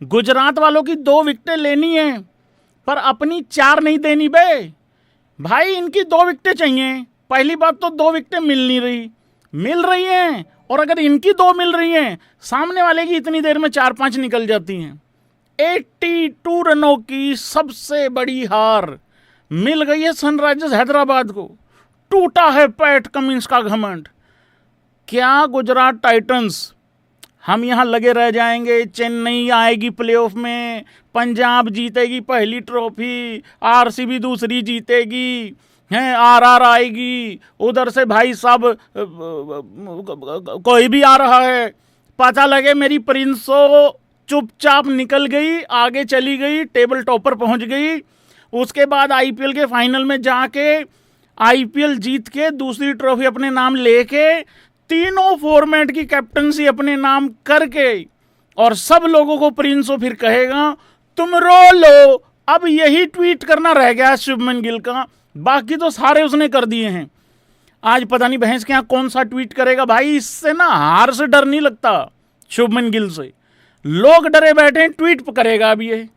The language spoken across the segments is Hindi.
गुजरात वालों की 2 विकेटें लेनी है, पर अपनी 4 नहीं देनी बे भाई। इनकी 2 विकेटें चाहिए। पहली बात तो 2 विकेटें मिल रही हैं, और अगर इनकी 2 मिल रही हैं, सामने वाले की इतनी देर में 4-5 निकल जाती हैं। 82 रनों की सबसे बड़ी हार मिल गई है सनराइजर्स हैदराबाद को। टूटा है पैट कमिंस का घमंड। क्या गुजरात टाइटंस, हम यहां लगे रह जाएंगे, चेन्नई आएगी प्लेऑफ में, पंजाब जीतेगी पहली ट्रॉफी, आरसीबी दूसरी जीतेगी, हैं आरआर आएगी, उधर से भाई साहब कोई भी आ रहा है, पता लगे मेरी प्रिंसो चुपचाप निकल गई, आगे चली गई, टेबल टॉपर पहुंच गई। उसके बाद आईपीएल के फाइनल में जाके आईपीएल जीत के दूसरी ट्रॉफी अपने नाम लेके, तीनों फॉर्मेट की कैप्टनसी अपने नाम करके, और सब लोगों को प्रिंसो फिर कहेगा तुम रो लो। अब यही ट्वीट करना रह गया शुभमन गिल का, बाकी तो सारे उसने कर दिए हैं। आज पता नहीं भैंस के यहाँ कौन सा ट्वीट करेगा भाई। इससे ना हार से डर नहीं लगता शुभमन गिल से, लोग डरे बैठे हैं, ट्वीट करेगा अब ये,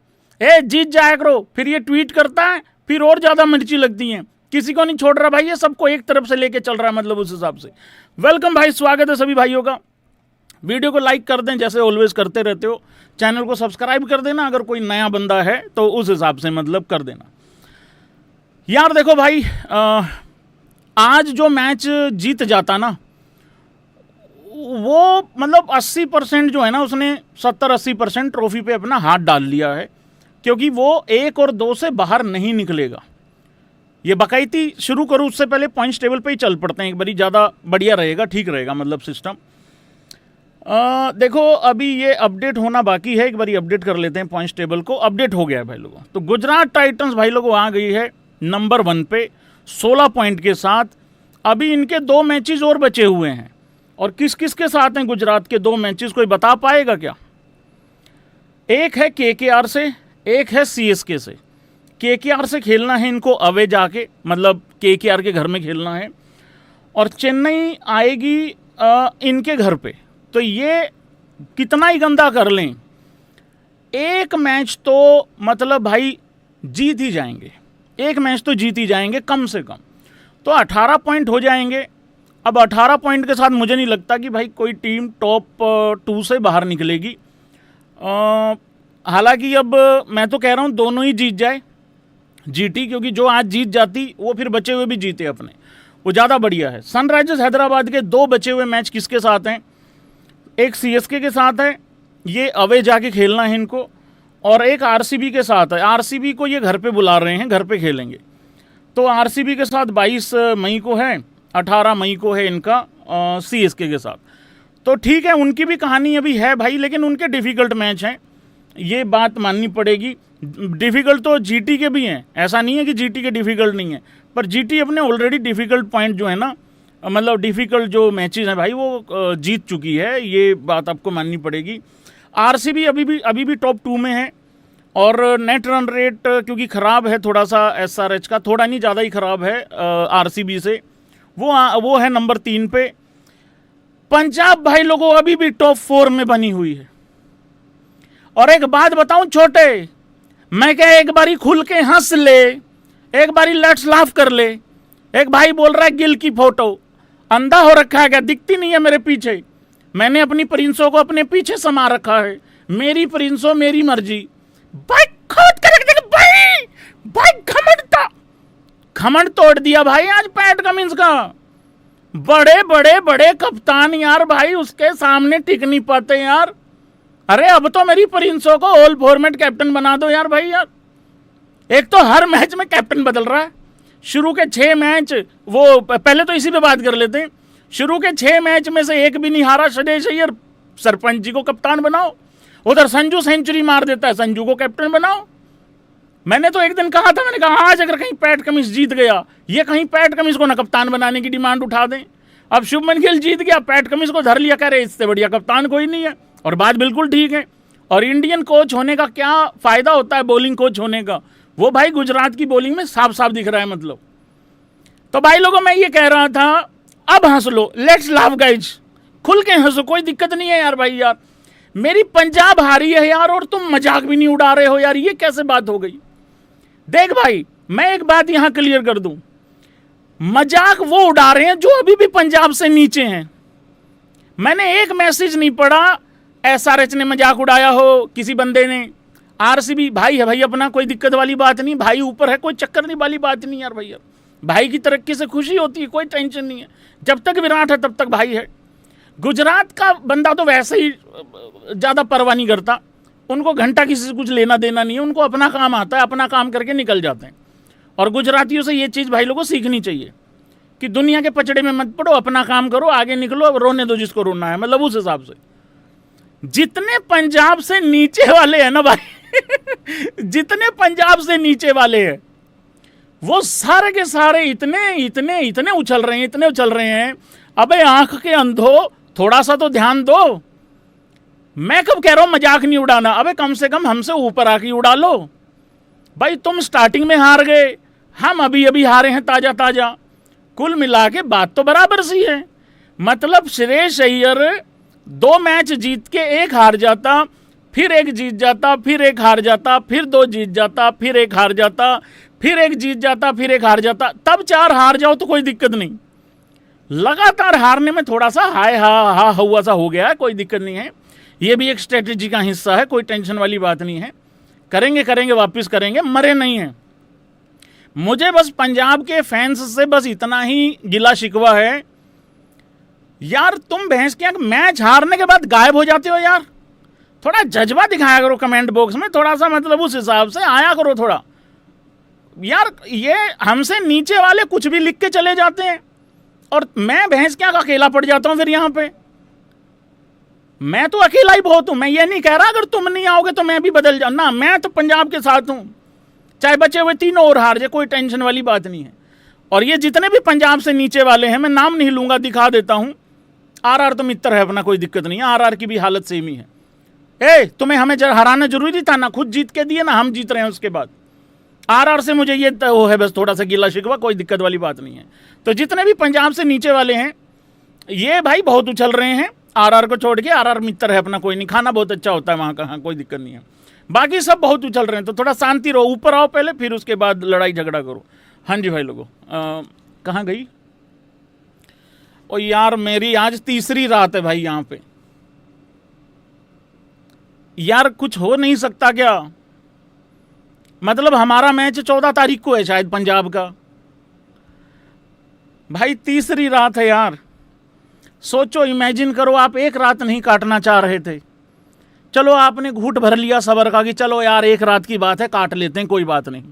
जीत जाया करो, फिर ये ट्वीट करता है, फिर और ज्यादा मिर्ची लगती है। किसी को नहीं छोड़ रहा भाई, ये सबको एक तरफ से लेके चल रहा है, मतलब उस हिसाब से। वेलकम भाई, स्वागत है सभी भाइयों का। वीडियो को लाइक कर दें जैसे ऑलवेज करते रहते हो, चैनल को सब्सक्राइब कर देना अगर कोई नया बंदा है तो उस हिसाब से मतलब कर देना। यार देखो भाई, आज जो मैच जीत जाता ना, वो मतलब 80% जो है ना, उसने 70-80% ट्रॉफी पे अपना हाथ डाल लिया है, क्योंकि वो 1 और 2 से बाहर नहीं निकलेगा। ये बाकायदी शुरू करूँ उससे पहले पॉइंट्स टेबल पे ही चल पड़ते हैं एक बारी, ज़्यादा बढ़िया रहेगा, ठीक रहेगा मतलब सिस्टम। देखो अभी ये अपडेट होना बाकी है, एक बारी अपडेट कर लेते हैं पॉइंट्स टेबल को। अपडेट हो गया है भाई लोगों। तो गुजरात टाइटंस भाई लोगों आ गई है नंबर 1 पे 16 पॉइंट के साथ। अभी इनके 2 मैचेस और बचे हुए हैं, और किस किस के साथ हैं गुजरात के 2 मैचेस, कोई बता पाएगा क्या? एक है केकेआर से, एक है सीएसके से। केकेआर से खेलना है इनको अवे जाके, मतलब केकेआर के घर में खेलना है, और चेन्नई आएगी इनके घर पे। तो ये कितना ही गंदा कर लें, एक मैच तो मतलब भाई जीत ही जाएंगे, एक मैच तो जीत ही जाएंगे कम से कम। तो 18 पॉइंट हो जाएंगे। अब 18 पॉइंट के साथ मुझे नहीं लगता कि भाई कोई टीम टॉप 2 से बाहर निकलेगी। हालांकि अब मैं तो कह रहा हूँ दोनों ही जीत जाए जीटी, क्योंकि जो आज जीत जाती वो फिर बचे हुए भी जीते अपने, वो ज़्यादा बढ़िया है। सनराइजर्स हैदराबाद के 2 बचे हुए मैच किसके साथ हैं? एक सीएसके के साथ है, ये अवे जाके खेलना है इनको, और एक आरसीबी के साथ है। आरसीबी को ये घर पे बुला रहे हैं, घर पे खेलेंगे। तो आरसीबी के साथ 22 मई को है, 18 मई को है इनका सीएसके के साथ। तो ठीक है, उनकी भी कहानी अभी है भाई, लेकिन उनके डिफ़िकल्ट मैच हैं, ये बात माननी पड़ेगी। डिफ़िकल्ट तो जीटी के भी हैं, ऐसा नहीं है कि जीटी के डिफ़िकल्ट नहीं है, पर जीटी अपने ऑलरेडी डिफ़िकल्ट पॉइंट जो है ना, मतलब डिफ़िकल्ट जो मैचेस हैं भाई वो जीत चुकी है, ये बात आपको माननी पड़ेगी। आरसीबी अभी भी टॉप 2 में है, और नेट रन रेट क्योंकि ख़राब है थोड़ा सा एसआरएच का, थोड़ा नहीं ज़्यादा ही ख़राब है आरसीबी से, वो है नंबर 3 पे। पंजाब भाई लोगों अभी भी टॉप 4 में बनी हुई है। और एक बात बताऊं छोटे, मैं क्या एक बारी खुल के हंस ले, एक बारी लेट्स लाफ कर ले। एक भाई बोल रहा है गिल की फोटो, अंधा हो रखा है क्या, दिखती नहीं है मेरे पीछे? मैंने अपनी प्रिंसों को अपने पीछे समा रखा है, मेरी प्रिंसों मेरी मर्जी। भाई खोद कर रख देगा भाई घमंड तोड़ दिया भाई आज पैट कमिंस का। बड़े कप्तान यार भाई उसके सामने टिक नहीं पाते यार। अरे अब तो मेरी प्रिंसों को ऑल फॉर्मेट कैप्टन बना दो यार भाई यार। एक तो हर मैच में कैप्टन बदल रहा है। शुरू के 6 मैच, वो पहले तो इसी पे बात कर लेते हैं, शुरू के 6 मैच में से एक भी नहीं हारा शदेश अय्यर, सरपंच जी को कप्तान बनाओ। उधर संजू सेंचुरी मार देता है, संजू को कैप्टन बनाओ। मैंने तो एक दिन कहा था, मैंने कहा आज अगर कहीं पैट कमिंस जीत गया, ये कहीं पैट कमिंस को ना कप्तान बनाने की डिमांड उठा दें। अब शुभमन गिल जीत गया, पैट कमिंस को धर लिया, कह रहे इससे बढ़िया कप्तान कोई नहीं है, और बात बिल्कुल ठीक है। और इंडियन कोच होने का क्या फायदा होता है बॉलिंग कोच होने का, वो भाई गुजरात की बॉलिंग में साफ साफ दिख रहा है मतलब। तो भाई लोगों मैं ये कह रहा था, अब हंस लो, लेट्स लाफ गाइज, खुल के हंसो, कोई दिक्कत नहीं है यार भाई यार। मेरी पंजाब हारी है यार और तुम मजाक भी नहीं उड़ा रहे हो यार, ये कैसे बात हो गई। देख भाई, मैं एक बात यहां क्लियर कर दूं, मजाक वो उड़ा रहे हैं जो अभी भी पंजाब से नीचे हैं। मैंने एक मैसेज नहीं पढ़ा एसआरएच ने मजाक उड़ाया हो, किसी बंदे ने। आरसीबी भाई है भाई अपना, कोई दिक्कत वाली बात नहीं, भाई ऊपर है, कोई चक्कर नहीं वाली बात नहीं यार भैया। भाई की तरक्की से खुशी होती है, कोई टेंशन नहीं है, जब तक विराट है तब तक भाई है। गुजरात का बंदा तो वैसे ही ज़्यादा परवाह नहीं करता, उनको घंटा किसी से कुछ लेना देना नहीं है, उनको अपना काम आता है, अपना काम करके निकल जाते हैं। और गुजरातियों से ये चीज़ भाई लोगों को सीखनी चाहिए कि दुनिया के पचड़े में मत पड़ो, अपना काम करो, आगे निकलो, रोने दो जिसको रोना है। मतलब उस हिसाब से जितने पंजाब से नीचे वाले हैं ना भाई जितने पंजाब से नीचे वाले हैं वो सारे के सारे इतने इतने इतने उछल रहे हैं, इतने उछल रहे हैं। अबे आंख के अंधो, थोड़ा सा तो ध्यान दो। मैं कब कह रहा हूं मजाक नहीं उड़ाना, अबे कम से कम हमसे ऊपर आके उड़ा लो भाई। तुम स्टार्टिंग में हार गए, हम अभी अभी हारे हैं ताजा ताजा, कुल मिला के बात तो बराबर सी है। मतलब श्रेयस अय्यर 2 मैच जीत के 1 हार जाता, फिर 1 जीत जाता, फिर 1 हार जाता, फिर 2 जीत जाता, फिर 1 हार जाता, फिर 1 जीत जाता, फिर 1 हार जाता, तब 4 हार जाओ तो कोई दिक्कत नहीं। लगातार हारने में थोड़ा सा हाय हा हुआ सा हो गया है, कोई दिक्कत नहीं है, ये भी एक स्ट्रेटेजी का हिस्सा है, कोई टेंशन वाली बात नहीं है। करेंगे वापस करेंगे, मरे नहीं हैं। मुझे बस पंजाब के फैंस से बस इतना ही गिला शिकवा है यार, तुम भैंस के मैच हारने के बाद गायब हो जाते हो यार। थोड़ा जज्बा दिखाया करो कमेंट बॉक्स में, थोड़ा सा मतलब उस हिसाब से आया करो थोड़ा यार। ये हमसे नीचे वाले कुछ भी लिख के चले जाते हैं और मैं भैंस क्या अकेला पड़ जाता हूं फिर यहां पे। मैं तो अकेला ही बहुत हूं, मैं ये नहीं कह रहा अगर तुम नहीं आओगे तो मैं भी बदल जाऊं ना, मैं तो पंजाब के साथ हूं, चाहे बचे हुए 3 और हार जाए, कोई टेंशन वाली बात नहीं है। और ये जितने भी पंजाब से नीचे वाले हैं, मैं नाम नहीं लूंगा, दिखा देता हूं। आरआर तो मित्र है अपना, कोई दिक्कत नहीं है, आरआर की भी हालत सेम ही है। तुम्हें हमें हराना जरूरी था ना, खुद जीत के दिए ना, हम जीत रहे हैं उसके बाद। आरआर से मुझे ये वो है बस थोड़ा सा गिला शिकवा, कोई दिक्कत वाली बात नहीं है। तो जितने भी पंजाब से नीचे वाले हैं ये भाई बहुत उछल रहे हैं, आरआर को छोड़ के। आरआर मित्र है अपना, कोई नहीं, खाना बहुत अच्छा होता है वहाँ का, हाँ कोई दिक्कत नहीं है। बाकी सब बहुत उछल रहे हैं, तो थोड़ा शांति रहो, ऊपर आओ पहले, फिर उसके बाद लड़ाई झगड़ा करो। हाँ जी भाई लोगों, कहाँ गई? और यार मेरी आज तीसरी रात है भाई यहाँ पे यार, कुछ हो नहीं सकता क्या? मतलब हमारा मैच 14 तारीख को है शायद पंजाब का भाई, तीसरी रात है यार। सोचो, इमेजिन करो, आप एक रात नहीं काटना चाह रहे थे, चलो आपने घूंट भर लिया सबर का कि चलो यार एक रात की बात है, काट लेते हैं, कोई बात नहीं।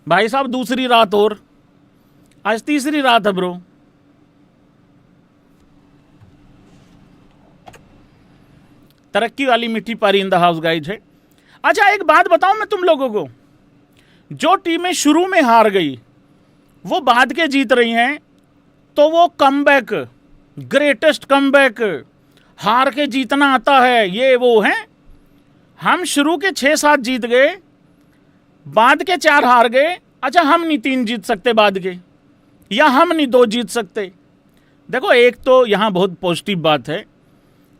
भाई साहब दूसरी रात और, आज तीसरी रात है ब्रो। तरक्की वाली मीठी पारी इन द हाउस गाइज है। अच्छा एक बात बताऊं मैं तुम लोगों को, जो टीमें शुरू में हार गई वो बाद के जीत रही हैं, तो वो कमबैक, ग्रेटेस्ट कमबैक, हार के जीतना आता है, ये वो है। हम शुरू के 6-7 जीत गए, बाद के 4 हार गए। अच्छा हम नहीं 3 जीत सकते बाद के, या हम नहीं 2 जीत सकते? देखो एक तो यहाँ बहुत पॉजिटिव बात है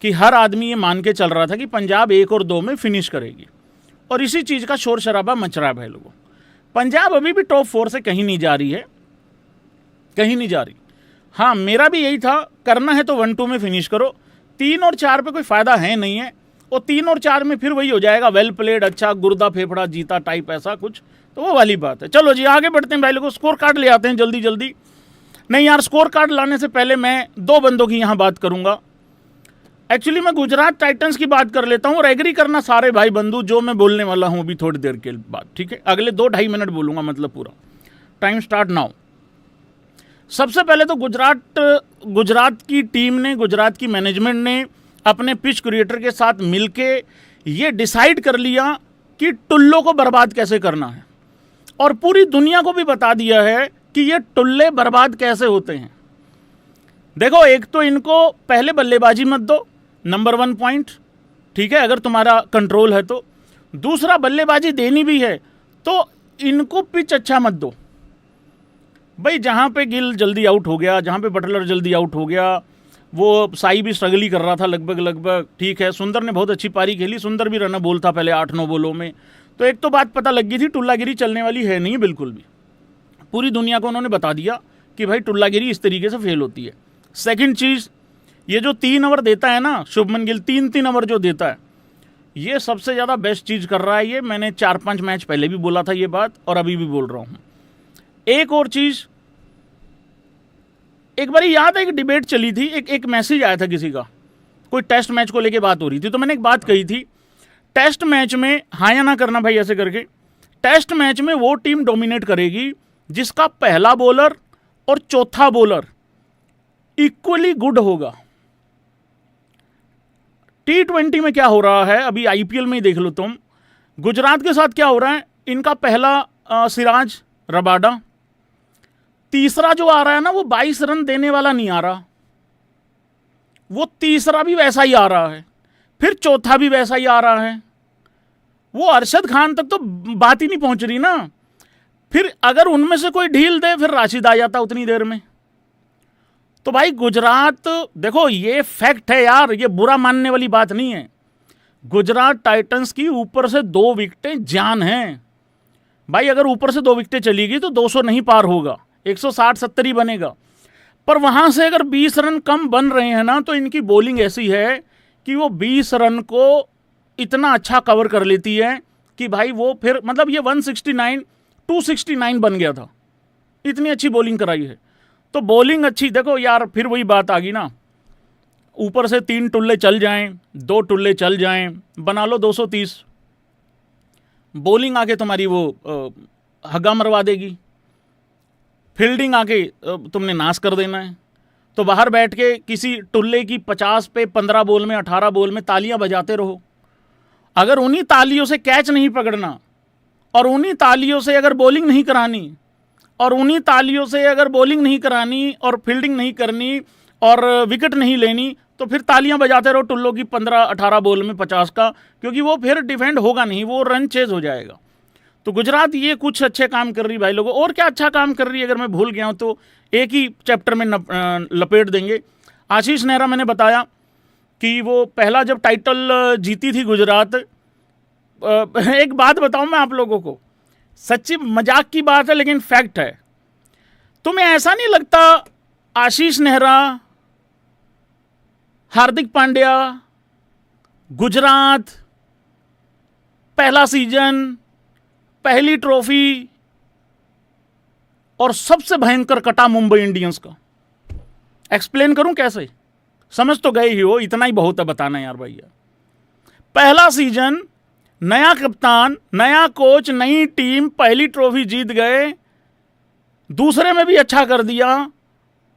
कि हर आदमी ये मान के चल रहा था कि पंजाब 1 और 2 में फिनिश करेगी, और इसी चीज़ का शोर शराबा मच रहा है भाई लोगों। पंजाब अभी भी टॉप 4 से कहीं नहीं जा रही है, कहीं नहीं जा रही। हाँ मेरा भी यही था, करना है तो 1-2 में फिनिश करो, 3 और 4 पे कोई फ़ायदा है नहीं है, और 3 और 4 में फिर वही हो जाएगा, वेल प्लेड, अच्छा गुर्दा फेफड़ा जीता टाइप, ऐसा कुछ, तो वो वाली बात है। चलो जी आगे बढ़ते हैं भाई लोगों, स्कोर कार्ड ले आते हैं जल्दी जल्दी। नहीं यार, स्कोर कार्ड लाने से पहले मैं 2 बंदों की यहाँ बात करूँगा। एक्चुअली मैं गुजरात टाइटंस की बात कर लेता हूँ, और एग्री करना सारे भाई बंधु जो मैं बोलने वाला हूँ अभी थोड़ी देर के बाद, ठीक है? अगले 2-2.5 मिनट बोलूँगा, मतलब पूरा टाइम स्टार्ट नाउ। सबसे पहले तो गुजरात की टीम ने, गुजरात की मैनेजमेंट ने अपने पिच क्रिएटर के साथ मिलके ये डिसाइड कर लिया कि टुल्लों को बर्बाद कैसे करना है, और पूरी दुनिया को भी बता दिया है कि ये टुल्ले बर्बाद कैसे होते हैं। देखो एक तो इनको पहले बल्लेबाजी मत दो, नंबर 1 पॉइंट, ठीक है, अगर तुम्हारा कंट्रोल है तो। दूसरा, बल्लेबाजी देनी भी है तो इनको पिच अच्छा मत दो भाई। जहाँ पे गिल जल्दी आउट हो गया, जहाँ पे बटलर जल्दी आउट हो गया, वो साई भी स्ट्रगल ही कर रहा था लगभग। ठीक है, सुंदर ने बहुत अच्छी पारी खेली, सुंदर भी रन बोल था पहले 8-9 बॉलों में। तो एक तो बात पता लग गई थी, टुल्लागिरी चलने वाली है नहीं बिल्कुल भी। पूरी दुनिया को उन्होंने बता दिया कि भाई टुल्लागिरी इस तरीके से फेल होती है। सेकंड चीज़, ये जो 3 ओवर देता है ना शुभमन गिल, 3 ओवर जो देता है, ये सबसे ज़्यादा बेस्ट चीज़ कर रहा है ये। मैंने 4-5 मैच पहले भी बोला था ये बात, और अभी भी बोल रहा हूँ। एक और चीज़, एक बार याद है एक डिबेट चली थी, एक मैसेज आया था किसी का, कोई टेस्ट मैच को लेके बात हो रही थी, तो मैंने एक बात कही थी, टेस्ट मैच में, हाँ या ना करना भाई ऐसे करके, टेस्ट मैच में वो टीम डोमिनेट करेगी जिसका पहला बॉलर और चौथा बॉलर इक्वली गुड होगा। T20 में क्या हो रहा है, अभी IPL में ही देख लो तुम, गुजरात के साथ क्या हो रहा है, इनका पहला सिराज रबाडा, तीसरा जो आ रहा है ना वो 22 रन देने वाला नहीं आ रहा, वो तीसरा भी वैसा ही आ रहा है, फिर चौथा भी वैसा ही आ रहा है, वो अरशद खान तक तो बात ही नहीं पहुंच रही ना। फिर अगर उनमें से कोई ढील दे फिर राशिद आ जाता उतनी देर में। तो भाई गुजरात, देखो ये फैक्ट है यार, ये बुरा मानने वाली बात नहीं है। गुजरात टाइटंस की ऊपर से 2 विकेटें जान हैं भाई। अगर ऊपर से 2 विकेटें चली तो 200 नहीं पार होगा, 160-170 ही बनेगा। पर वहां से अगर 20 रन कम बन रहे हैं ना, तो इनकी बॉलिंग ऐसी है कि वो 20 रन को इतना अच्छा कवर कर लेती है कि भाई वो फिर मतलब ये 169 269 बन गया था, इतनी अच्छी बॉलिंग कराई है। तो बॉलिंग अच्छी, देखो यार फिर वही बात आ गई ना, ऊपर से 3 टुल्ले चल जाएं, 2 टुल्ले चल जाएं, बना लो 230, बॉलिंग आके तुम्हारी वो हग्गा मरवा देगी, फील्डिंग आके तुमने नाश कर देना है। तो बाहर बैठ के किसी टुल्ले की 50 पे 15 बॉल में 18 बॉल में तालियां बजाते रहो। अगर उन्हीं तालियों से कैच नहीं पकड़ना, और उन्हीं तालियों से अगर बॉलिंग नहीं करानी, और उन्हीं तालियों से अगर बॉलिंग नहीं करानी और फील्डिंग नहीं करनी और विकेट नहीं लेनी, तो फिर तालियां बजाते रहो टुल्लों की 15-18 बॉल में 50 का, क्योंकि वो फिर डिफेंड होगा नहीं, वो रन चेज हो जाएगा। तो गुजरात ये कुछ अच्छे काम कर रही भाई लोगों। और क्या अच्छा काम कर रही है, अगर मैं भूल गया हूँ तो एक ही चैप्टर में लपेट देंगे। आशीष नेहरा, मैंने बताया कि वो पहला जब टाइटल जीती थी गुजरात, एक बात बताऊं मैं आप लोगों को, सच्ची मजाक की बात है लेकिन फैक्ट है, तुम्हें ऐसा नहीं लगता आशीष नेहरा, हार्दिक पांड्या, गुजरात, पहला सीजन, पहली ट्रॉफी, और सबसे भयंकर कटा मुंबई इंडियंस का? एक्सप्लेन करूं कैसे? समझ तो गए ही हो, इतना ही बहुत है बताना यार भैया। पहला सीजन, नया कप्तान, नया कोच, नई टीम, पहली ट्रॉफी जीत गए, दूसरे में भी अच्छा कर दिया,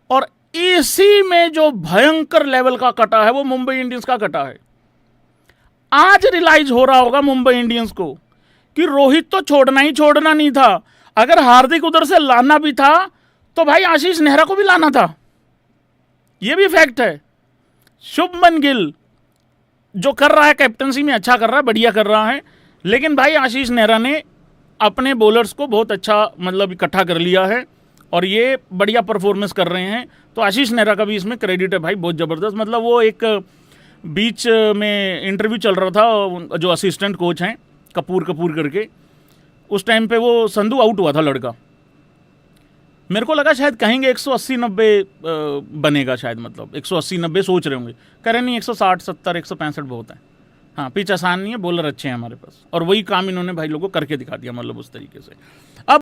और इसी में जो भयंकर लेवल का कटा है वो मुंबई इंडियंस का कटा है। आज रियलाइज हो रहा होगा मुंबई इंडियंस को कि रोहित तो छोड़ना ही छोड़ना नहीं था, अगर हार्दिक उधर से लाना भी था तो भाई आशीष नेहरा को भी लाना था, यह भी फैक्ट है। शुभमन गिल जो कर रहा है कैप्टनसी में अच्छा कर रहा है, बढ़िया कर रहा है, लेकिन भाई आशीष नेहरा ने अपने बॉलर्स को बहुत अच्छा मतलब इकट्ठा कर लिया है और ये बढ़िया परफॉर्मेंस कर रहे हैं। तो आशीष नेहरा का भी इसमें क्रेडिट है भाई, बहुत ज़बरदस्त। मतलब वो एक बीच में इंटरव्यू चल रहा था, जो असिस्टेंट कोच हैं कपूर करके, उस टाइम पे वो संधू आउट हुआ था लड़का, मेरे को लगा शायद कहेंगे 180-90 बनेगा शायद, मतलब 180-90 सोच रहे होंगे, कह रहे नहीं 160-70 165 बहुत है। हाँ, पिच आसान नहीं है, बॉलर अच्छे हैं हमारे पास, और वही काम इन्होंने भाई लोगों को करके दिखा दिया, मतलब उस तरीके से। अब